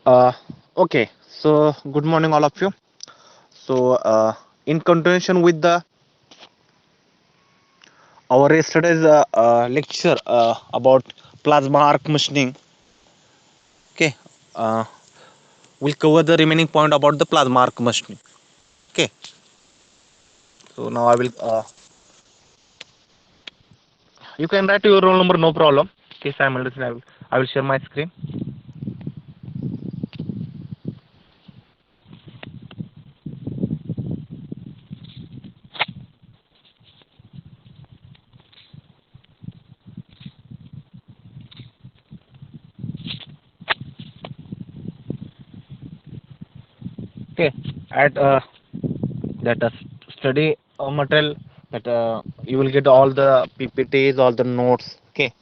Uh, okay, so good morning, all of you. So, in continuation with the our yesterday's lecture about plasma arc machining, okay, uh, we'll cover the remaining point about the plasma arc machining. Okay, so now I will. You can write your roll number, no problem. Okay, simultaneously I will share my screen. Okay, at that study material that you will get all the PPTs, all the notes. Okay.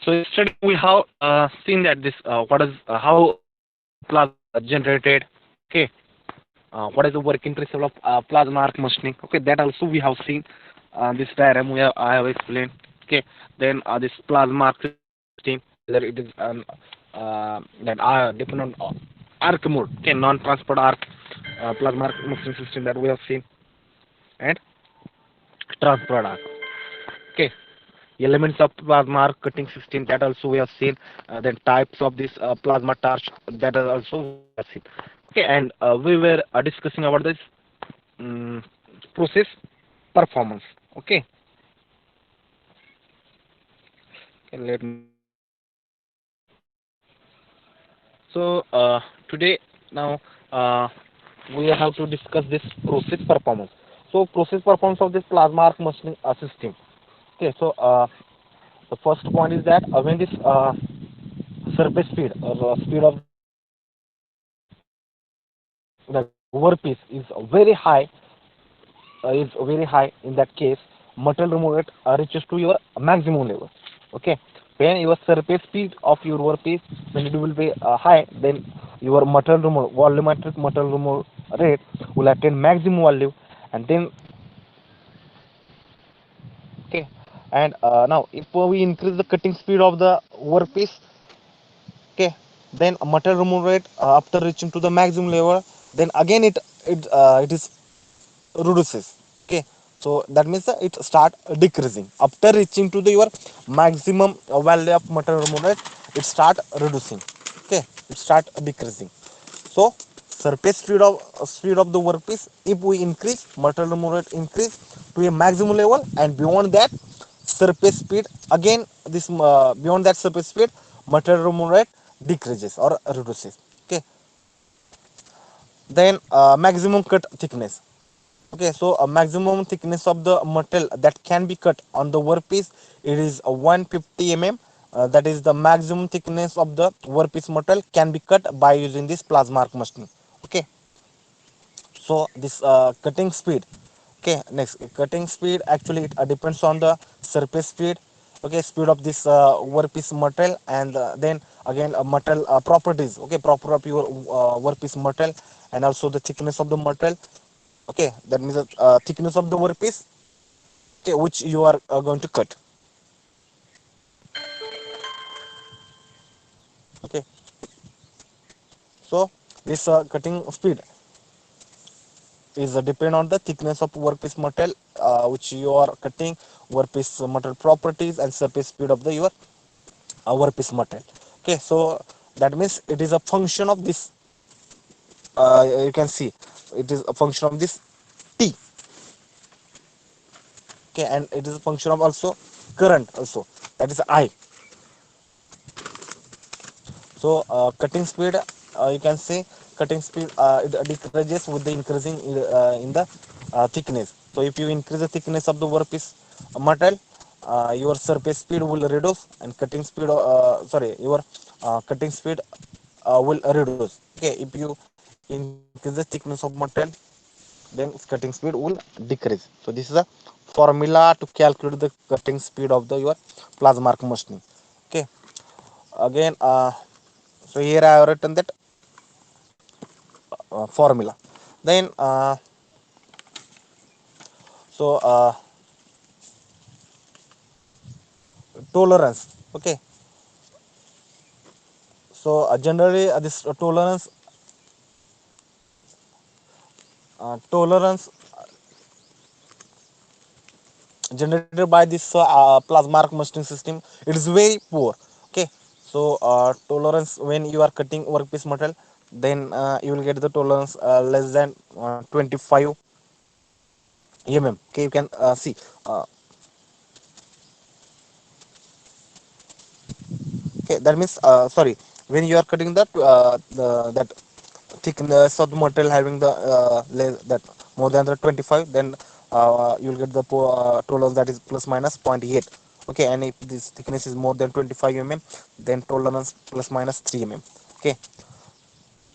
So yesterday we have seen that this what is how plasma generated. Okay, what is the working principle of plasma arc machining? Okay, that also we have seen. This diagram I have explained. Okay, then this plasma arc system, whether it is that depend on arc mode. Okay, non-transport arc plasma arc machining system that we have seen, and transport arc. Okay, elements of plasma arc cutting system that also we have seen, then types of this plasma torch that are also we have seen. Okay, and we were discussing about this um, process performance. Okay, let me. So today now uh, we have to discuss this process performance. So process performance of this plasma arc machining system. Okay, so the first point is that when this surface speed or speed of the workpiece is very high. In that case, material removal rate reaches to your maximum level. Okay, when your surface speed of your workpiece, when it will be high, then your material removal volumetric material removal rate will attain maximum value. And then okay, and now if we increase the cutting speed of the workpiece, okay, then material removal rate after reaching to the maximum level, then again it is reduces. Okay, so that means it start decreasing after reaching to the your maximum value of material removal rate. It start reducing. Okay, it start decreasing. So surface speed of the workpiece, if we increase material removal rate increase to a maximum level, and beyond that surface speed again this beyond that surface speed material removal rate decreases or reduces. Okay, then maximum cut thickness. Okay, so a maximum thickness of the metal that can be cut on the workpiece, it is 150 mm. That is the maximum thickness of the workpiece metal can be cut by using this plasma arc machine. Okay, so this cutting speed. Okay, next cutting speed actually it depends on the surface speed. Okay, speed of this workpiece metal, and then again metal properties. Okay, proper of your workpiece metal, and also the thickness of the metal. Okay, that means the thickness of the workpiece, okay, which you are going to cut. Okay, so this cutting speed is depend on the thickness of workpiece metal which you are cutting, workpiece metal properties, and surface speed of the your workpiece metal. Okay, so that means it is a function of this. You can see it is a function of this T. Okay, and it is a function of also current also, that is I. So cutting speed, you can say cutting speed it decreases with the increasing in the thickness. So if you increase the thickness of the workpiece metal, your surface speed will reduce, and cutting speed sorry, your cutting speed will reduce. Okay, if you increase the thickness of metal, then cutting speed will decrease. So this is a formula to calculate the cutting speed of the your plasma arc machining. Okay, Again, so here I have written that formula. Then so tolerance. Okay, so generally this tolerance generated by this plasma arc machining system, it is very poor. Okay, so tolerance when you are cutting workpiece metal, then you will get the tolerance less than 25 mm. Okay, you can see, uh, okay, that means sorry, when you are cutting that thickness of the material having the that more than the 25, then you will get the tolerance that is plus minus 0.8. Okay, and if this thickness is more than 25 then tolerance plus minus 3 Okay,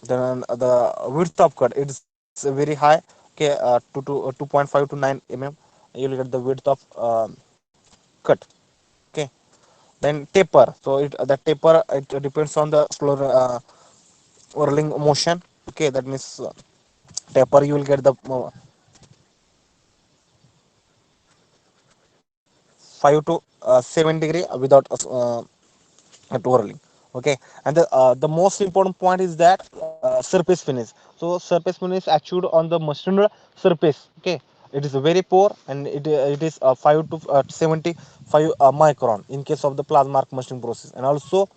then the width of cut, it's very high. Okay, 2.5 to 9 you will get the width of cut. Okay, then taper, so the taper, it depends on the whirling motion. Okay, that means taper you will get the 5 to 7 degree without twirling. Okay, and the most important point is that surface finish. So surface finish achieved on the machined surface. Okay, it is very poor, and it is 5 to 75 micron in case of the plasma arc machining process. And also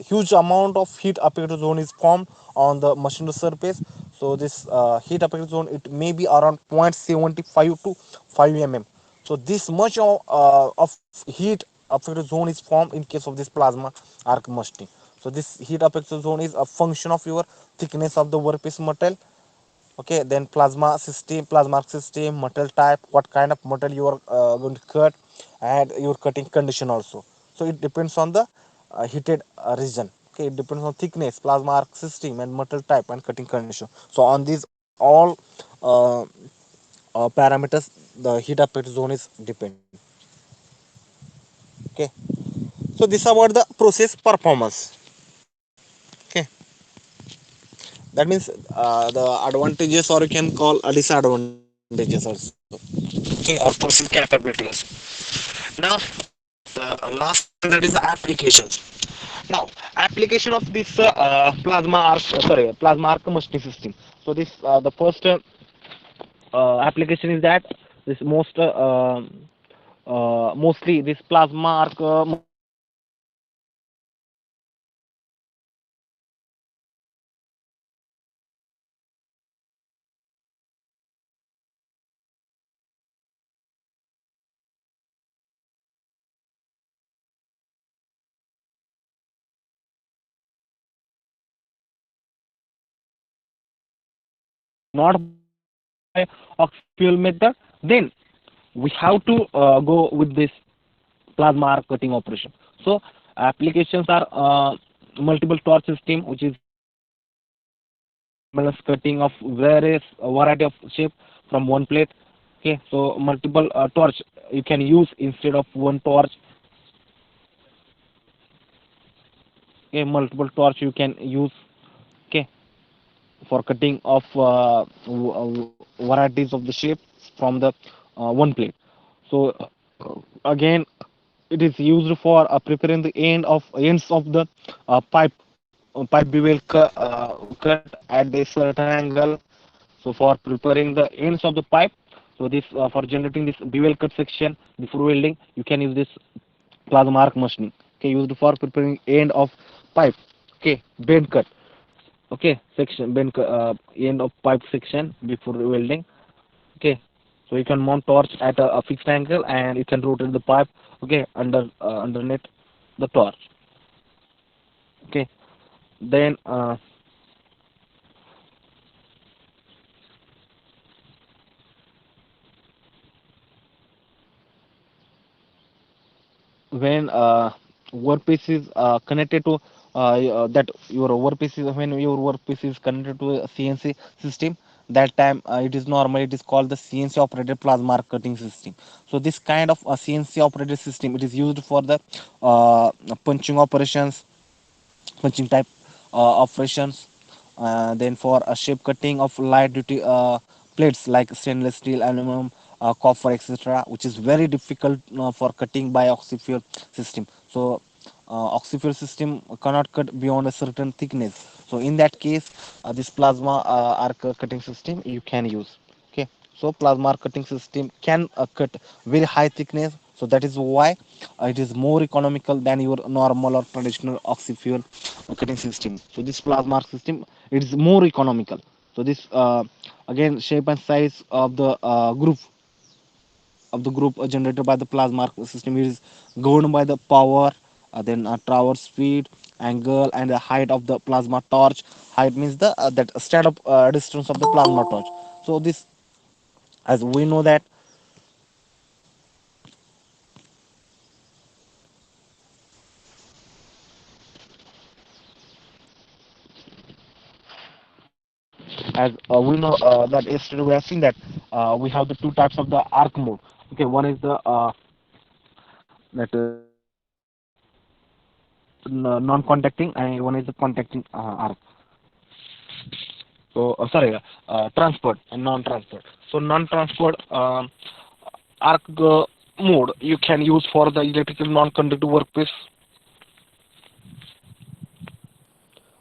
huge amount of heat affected zone is formed on the machined surface. So this heat affected zone, it may be around 0.75 to 5 So this much of heat affected zone is formed in case of this plasma arc machining. So this heat affected zone is a function of your thickness of the workpiece metal. Okay, then plasma system, plasma arc system, metal type, what kind of metal you are going to cut, and your cutting condition also. So it depends on the heated region. Okay, it depends on thickness, plasma arc system, and metal type and cutting condition. So on these all uh, parameters, the heat affected zone is depend. Okay, so this about the process performance. Okay, that means the advantages, or you can call disadvantages also. Okay, or process capabilities. Now the last one, that is the applications. Now application of this plasma arc, plasma arc machining system. So this the first application is that this mostly this plasma arc machining system is not by oxy fuel method, then we have to go with this plasma arc cutting operation. So applications are multiple torch system, which is simultaneous cutting of various variety of shape from one plate. Okay, so multiple torch you can use instead of one torch. Okay, multiple torch you can use. Okay, for cutting of varieties of the shape from the one plate. So again, it is used for preparing the ends of the pipe bevel cut at the certain angle. So for preparing the ends of the pipe, so this for generating this bevel cut section before welding, you can use this plasma arc machining. Okay, used for preparing end of pipe. Okay, bend cut. Okay, section bend end of pipe section before welding. Okay, so you can mount torch at a fixed angle, and you can rotate the pipe. Okay, underneath the torch. Okay, then when workpiece is connected to that your workpiece is when your workpiece is connected to a CNC system, That time it is called the CNC operated plasma cutting system. So this kind of CNC operated system, it is used for the uh, punching operations, punching type operations, then for a shape cutting of light duty plates like stainless steel, aluminum, copper, etc., which is very difficult for cutting by oxyfuel system. So oxyfuel system cannot cut beyond a certain thickness. So in that case, this plasma arc cutting system you can use. Okay, so plasma cutting system can cut very high thickness. So that is why it is more economical than your normal or traditional oxyfuel cutting system. So this plasma system, it is more economical. So this again, shape and size of the group generated by the plasma system is governed by the power, then traverse speed, angle, and the height of the plasma torch. Height means the that stand up distance of the plasma torch. So this, as we know that, as we know that yesterday we have seen that we have the two types of the arc mode. Okay, one is the that non-contacting, and one is the contacting arc. So sorry, transport and non-transport. So non-transport arc mode you can use for the electrical non-conductive workpiece.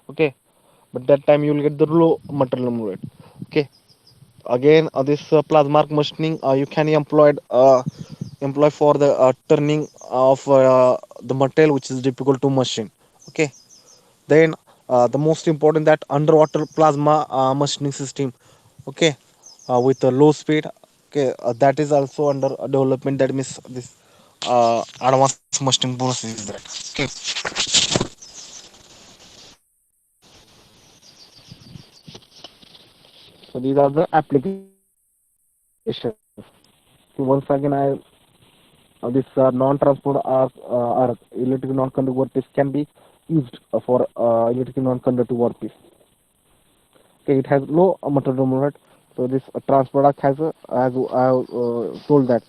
Okay, but that time you will get the low material rate. Okay, again this plasma machining you can employ for the turning of the material which is difficult to machine. Okay, then the most important, that underwater plasma machining system. Okay, with a low speed. Okay, that is also under development. That means this advanced machining process is that. Okay, so these are the applications. So once again, I this non-transport or electrical non-conductive workpiece can be used for electrical non-conductive workpiece. Okay, it has low material movement. So this transport arc has as I told that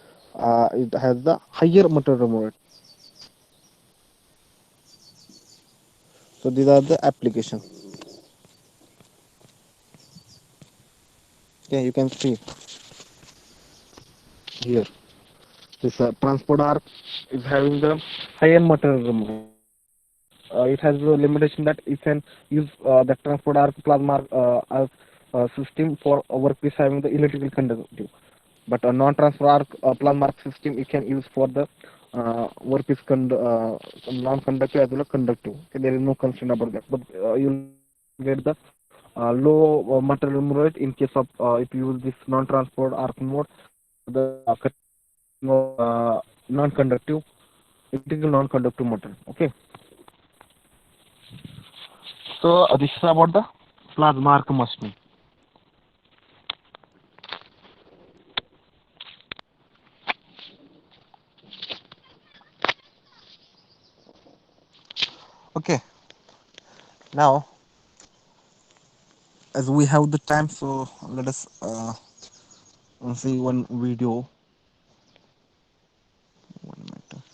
it has the higher material movement. So these are the applications. Okay, you can see here this transport arc is having the higher material movement. It has the limitation that you can use the transport arc plasma as system for a workpiece having the electrical conductive. But a non-transfer arc plasma arc system you can use for the workpiece non-conductive as well as conductive. Okay, there is no constraint about that. But you'll get the low material rate in case of if you use this non-transport arc mode, the non-conductive, electrical non-conductive material. Okay. So this is about the plasma arc machining. Okay. Now, as we have the time, so let us see one video. One minute.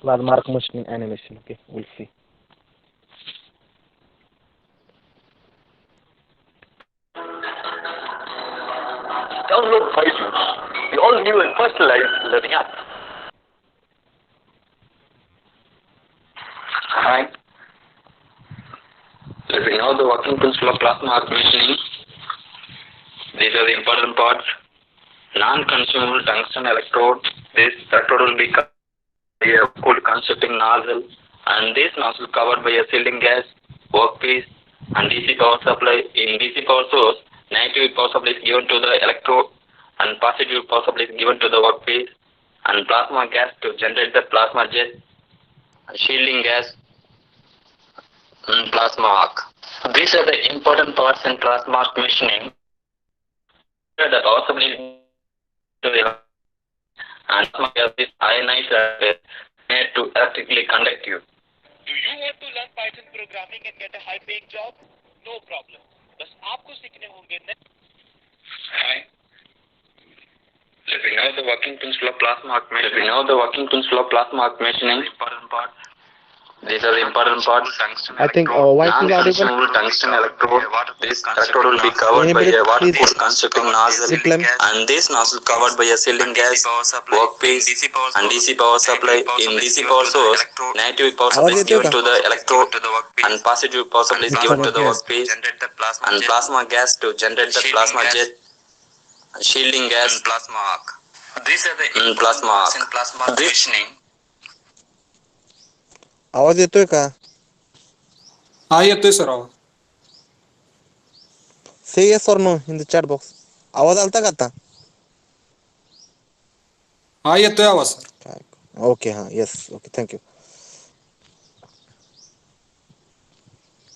Plasma arc machining animation. Okay, we'll see. Download Byju's, the all-new and personalized learning app. Hi. Let me know the working principle of plasma arc machining. These are the important parts. Non-consumable tungsten electrode. This electrode will be covered by a cooled conducting nozzle, and this nozzle covered by a sealing gas, workpiece, and DC power supply. In DC power source, negative power supply is given to the electrode, and positive power supply is given to the workpiece. and plasma gas to generate the plasma jet, shielding gas, and plasma arc. These are the important parts in plasma arc machining. Here the power supply to the and plasma gas is ionized and made to electrically conductive. Do you want to learn Python programming and get a high-paying job? No problem. बस आपको सीखने होंगे Hi. Let me know the working principle of plasma arc machining. Let me know the working principle of plasma arc machining. These are the important parts. I think voice is audible. Non-consumable tungsten electrode. This electrode will be covered by a waterproof constricting nozzle, and this nozzle covered by a shielding gas, workpiece, and DC power supply. In DC power source, negative power supply is given to the electrode, and positive power supply is given to the workpiece, and plasma gas to generate the plasma jet, shielding gas, and plasma arc. These are the plasma arc. Machining. आवाज येतोय का? हा येतोय sir आवाज. से yes और no in the chat box. आवाज आलता का आता? हा येतोय आवाज सर. काय ओके हा yes okay thank you.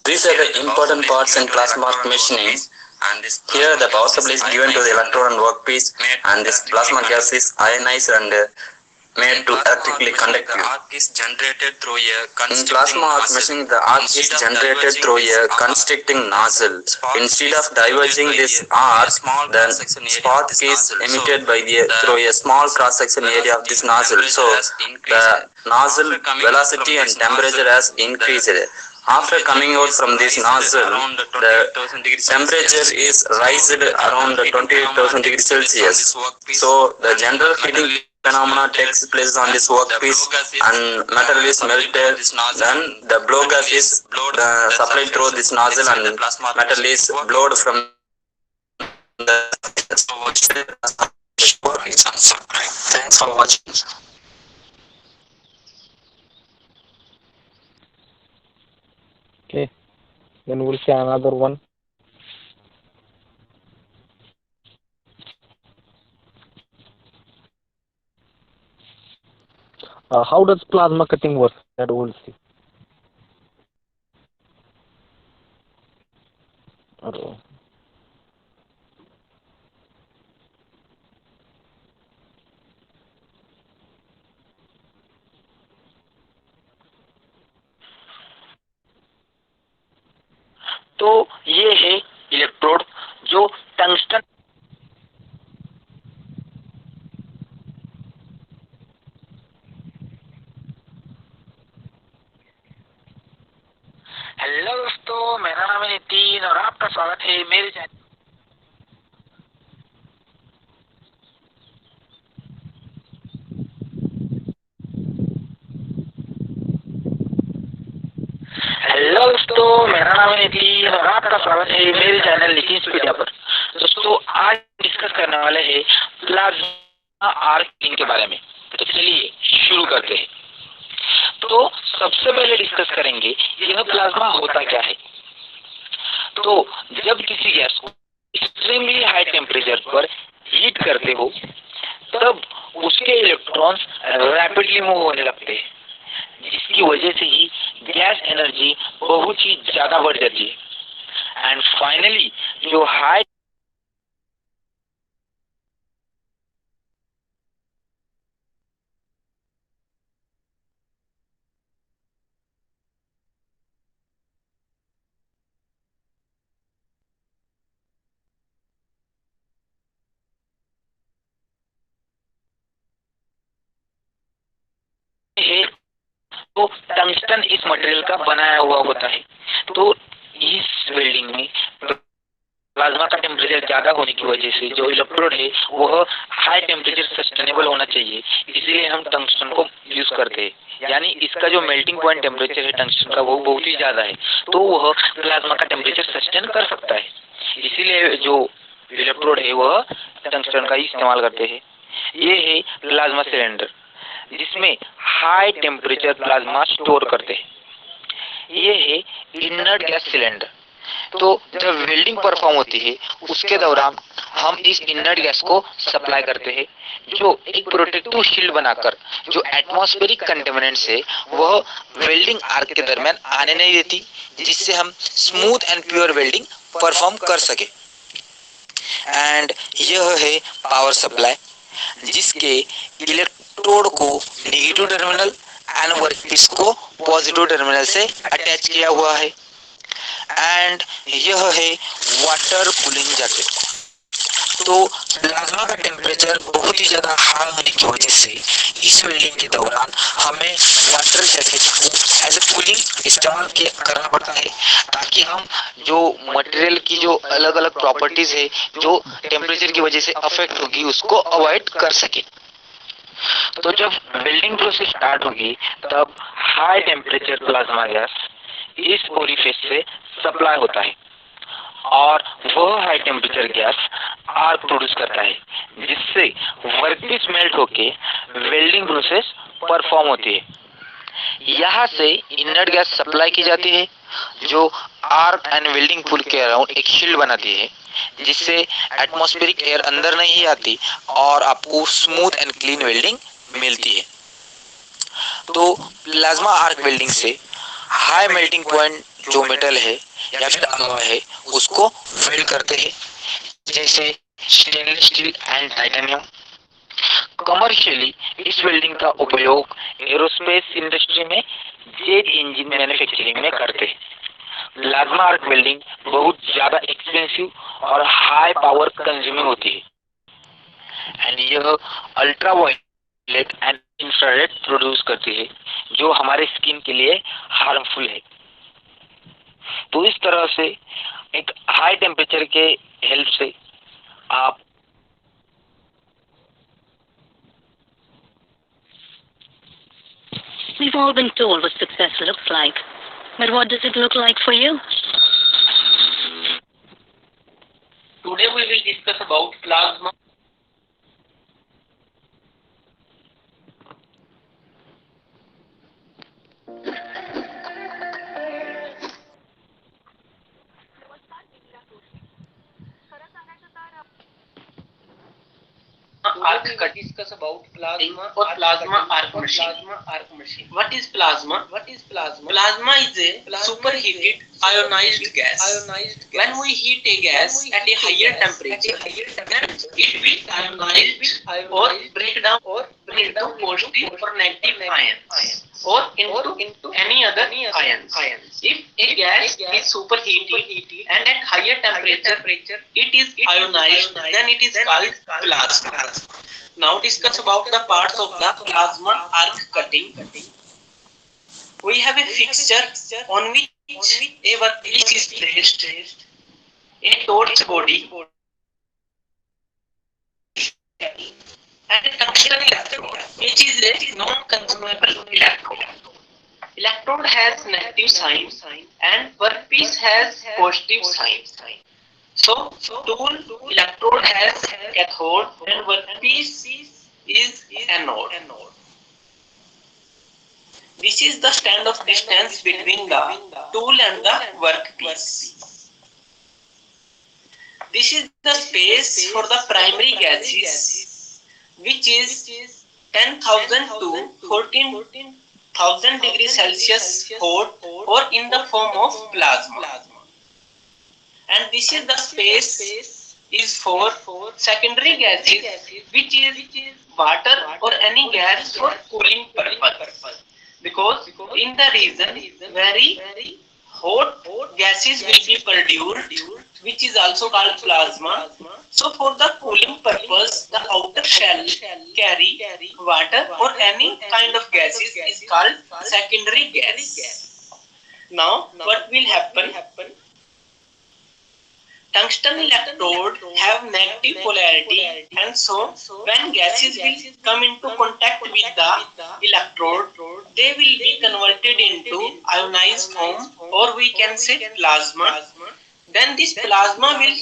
These are the important parts in plasma arc machining. Here the power supply is given to the electrode and workpiece, and this plasma gas is ionized and made to electrically conductive. In plasma arc machining, the arc is generated through a constricting nozzle. Instead of diverging this arc, the spark is emitted by through a small cross-section area of this nozzle. So the nozzle velocity and temperature has increased. After coming out from this nozzle, the temperature is raised around 28,000 degrees Celsius. So the general heating phenomena takes place on this workpiece and metal is melted. Then the blow gas is supplied through this nozzle and metal is blown from the. Thanks for watching. Okay, then we'll see another one. How does plasma cutting work? That we'll see. तो ये है electrode जो tungsten hello दोस्तों, मेरा नाम है नितिन और आपका स्वागत है मेरे चैनल। हेलो दोस्तों, मेरा नाम है नितिन और आपका स्वागत है मेरे चैनल नितिन मीडिया पर। दोस्तों आज डिस्कस करने वाले हैं प्लाज्मा आर्किंग के बारे में। तो चलिए शुरू करते हैं। तो सबसे पहले डिस्कस करेंगे यह प्लाज्मा होता क्या है। तो जब किसी गैस को एक्सट्रीमली हाई टेम्परेचर पर हीट करते हो तब उसके इलेक्ट्रॉन्स रैपिडली मूव होने लगते हैं, जिसकी वजह से ही गैस एनर्जी बहुत ही ज्यादा बढ़ जाती है। एंड फाइनली जो हाई है तो टंगस्टन इस मटेरियल का बनाया हुआ होता है। तो इस वेल्डिंग में प्लाज्मा का टेम्परेचर ज्यादा होने की वजह से जो इलेक्ट्रोड है वह हाई टेम्परेचर सस्टेनेबल होना चाहिए, इसीलिए हम टंगस्टन को यूज करते हैं। यानी इसका जो मेल्टिंग पॉइंट टेम्परेचर है टंगस्टन का वो बहुत ही ज्यादा है, तो वह प्लाज्मा का टेम्परेचर सस्टेन कर सकता है। इसीलिए जो इलेक्ट्रोड है वह टंगस्टन का ही इस्तेमाल करते हैं। ये है प्लाज्मा सिलेंडर जिसमें हाई टेम्परेचर प्लाज्मा स्टोर करते हैं। ये है इनर्ट गैस सिलेंडर तो जब वेल्डिंग परफॉर्म होती है उसके दौरान हम इस इनर्ट गैस को सप्लाई करते हैं, जो एक प्रोटेक्टिव शील्ड बनाकर जो एटमॉस्फेरिक कंटेमिनेंट्स है वह वेल्डिंग आर्क के दरमियान आने नहीं देती, जिससे हम smooth and pure welding perform कर सके। एंड यह है पावर सप्लाई, जिसके इलेक्ट्रोड को नेगेटिव टर्मिनल एंड वर्कपीस को पॉजिटिव टर्मिनल से अटैच किया हुआ है। एंड यह है वाटर कूलिंग जैकेट। तो प्लाज्मा का टेम्परेचर बहुत ही ज्यादा हाई होने की वजह से इस वेल्डिंग के दौरान हमें वाटर जैकेट को एज ए कूलिंग इस्तेमाल करना पड़ता है, ताकि हम जो मटेरियल की जो अलग अलग प्रॉपर्टीज है जो टेम्परेचर की वजह से अफेक्ट होगी उसको अवॉइड कर सके। तो जब वेल्डिंग प्रोसेस स्टार्ट होगी तब हाई टेम्परेचर प्लाज्मा गैस इस ओरिफिस से सप्लाई होता है और वह high temperature gas arc produce करता है, जिससे वर्कपीस मेल्ट होके वेल्डिंग प्रोसेस परफॉर्म होती है। यहाँ से इनर्ट गैस सप्लाई की जाती है जो आर्क एंड वेल्डिंग पुल के अराउंड एक शील्ड बनाती है, जिससे एटमॉस्फेरिक एयर अंदर नहीं आती और आपको स्मूथ एंड क्लीन वेल्डिंग मिलती है। तो प्लाज्मा आर्क वेल्डिंग से हाई मेल्टिंग पॉइंट जो मेटल है या फिर अलॉय है उसको वेल्ड करते हैं, जैसे stainless steel and titanium. Commercially इस वेल्डिंग का उपयोग एरोस्पेस इंडस्ट्री में जेट इंजन मैन्युफैक्चरिंग में करते हैं। प्लाज्मा आर्क वेल्डिंग बहुत ज्यादा एक्सपेंसिव और हाई पावर कंज्यूमिंग होती है एंड यह ultraviolet and infrared produce करती है, जो हमारे स्किन के लिए हार्मफुल है। तो इस तरह से एक हाई टेम्परेचर के हेल्प से आप We've all been told what success looks like, but what does it look like for you? Today we will discuss about plasma. Arc cut. Discuss about plasma or plasma arc machine. What is plasma? Plasma is a superheated ionized gas. When we heat a gas at a higher temperature, then it will ionize or break down into positive or negative ions or into any other ions. If a gas is superheated and at higher temperature it is ionized, then it is called plasma. Now discuss about the parts of the plasma arc cutting. We have a fixture on which a workpiece is placed, a torch body, and a tungsten electrode, which is a non-consumable electrode. Electrode has negative sign and workpiece has positive sign. So tool electrode has cathode and workpiece is anode. This is the standoff distance between the tool and the workpiece. This is the space for the primary gases, which is 10,000 to 14,000 degrees Celsius hot or in the form of plasma. And this is the space is for secondary gases, which is water or any gas for cooling purpose. Because in the region very hot gases will be produced, which is also called plasma. So for the cooling purpose, the outer shell carry water or any kind of gases is called secondary gas. Now what will happen? Tungsten electrode have negative polarity, and so when gases will come into contact with the electrode, they will be converted into ionized form, or we can say plasma. Then this plasma will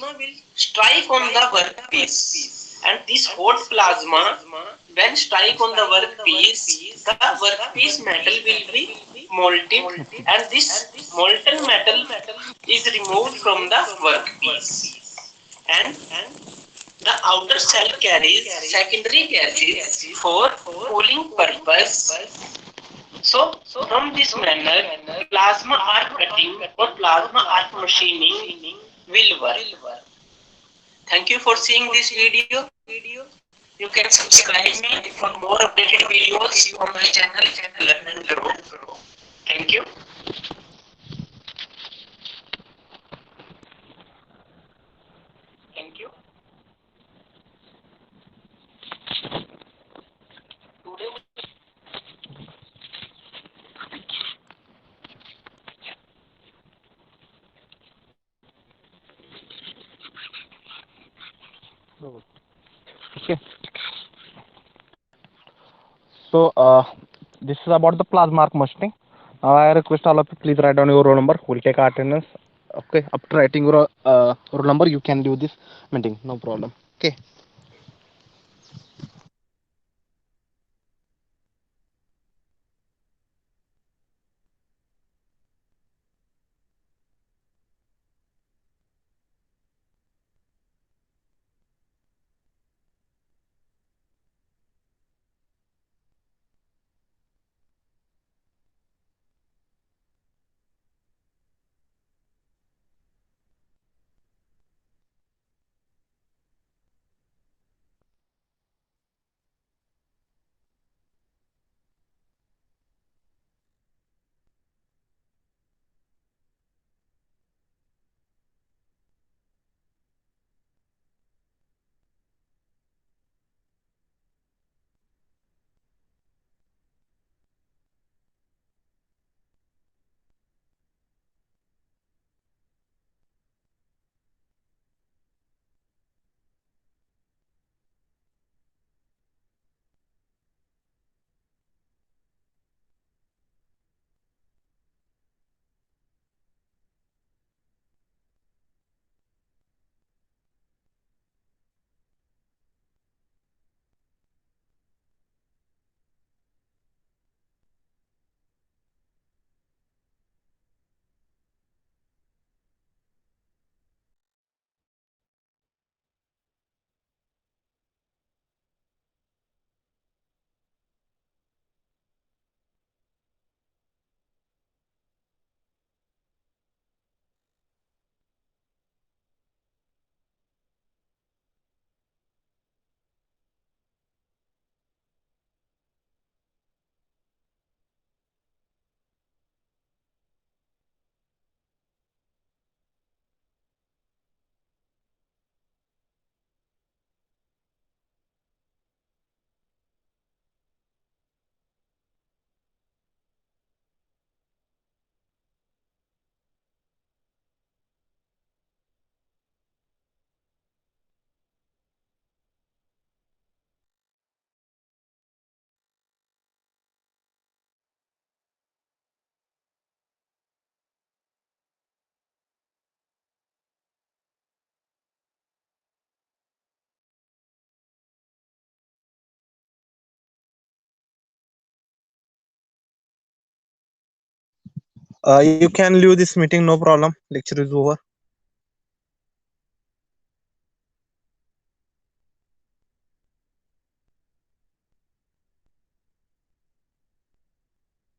strike on the workpiece, and this hot plasma when strike on the workpiece metal will be molted, and this molten metal is removed from the workpiece, and the outer shell carries secondary gases for cooling purpose. So, from this manner, plasma arc cutting or plasma arc machining will work. Thank you for seeing this video. You can subscribe me for more updated videos on my channel, Learn and Grow. Thank you. Thank you. Today Okay. So this is about the plasma arc machining. Now I request all of you, please write down your roll number. We'll take attendance. Okay. After writing your roll number, you can do this meeting. No problem. Okay. You can leave this meeting, no problem. Lecture is over.